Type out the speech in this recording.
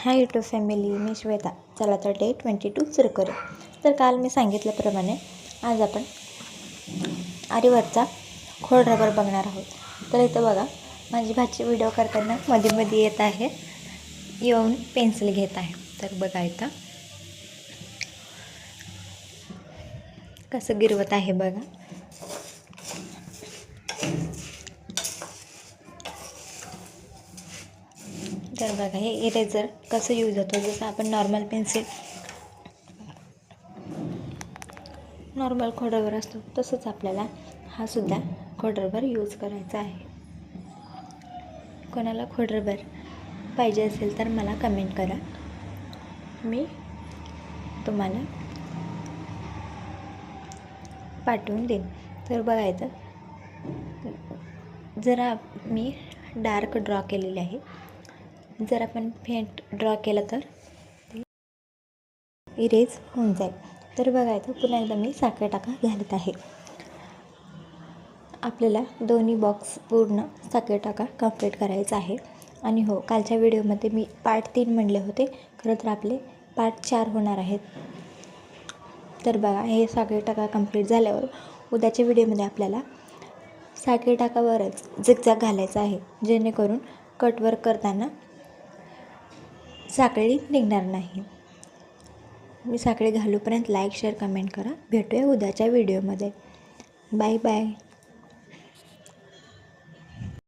Hi YouTube family, मी श्वेता. चला तर day 22 सुरू करू. तर काल मी सांगितल्याप्रमाणे आज आपण आरीवरचा खोड रबर बघणार आहोत. तर इथं बघा, माझी भाची व्हिडिओ करताना मध्ये येत आहे, येऊन पेन्सिल घेत आहे. तर बघा इथं कसं गिरवत आहे बघा. तर बघा, हे इरेझर कसं यूज होतं. जसं आपण नॉर्मल खोडरबर असतो तसंच आपल्याला हा सुद्धा खोडरबर यूज करायचा आहे. कोणाला खोडरबर पाहिजे असेल तर मला कमेंट करा, मी तुम्हाला पाठवून देईन. तर बघा इथं जरा मी डार्क ड्रॉ केलेले आहे. जर आपण फेंट ड्रॉ केलं तर इरेज होऊन जाईल. तर बघा इथं पुन्हा एकदा मी साखर टाका घालत आहे. आपल्याला दोन्ही बॉक्स पूर्ण साखर टाका कंप्लीट करायचा आहे. आणि हो, कालच्या व्हिडिओमध्ये मी पार्ट 3 म्हणले होते, खरं तर आपले पार्ट 4 होणार आहेत. तर बघा, हे साखर टाका कंप्लीट झाल्यावर उद्याच्या व्हिडिओमध्ये आपल्याला साखर टाकावरच झिगझॅग घालायचा आहे, जेणेकरून कटवर्क करताना साखळी निघणार नाही. मी साखळी घालूपर्यंत लाईक शेअर कमेंट करा. भेटूया उद्याच्या व्हिडिओमध्ये. Bye bye.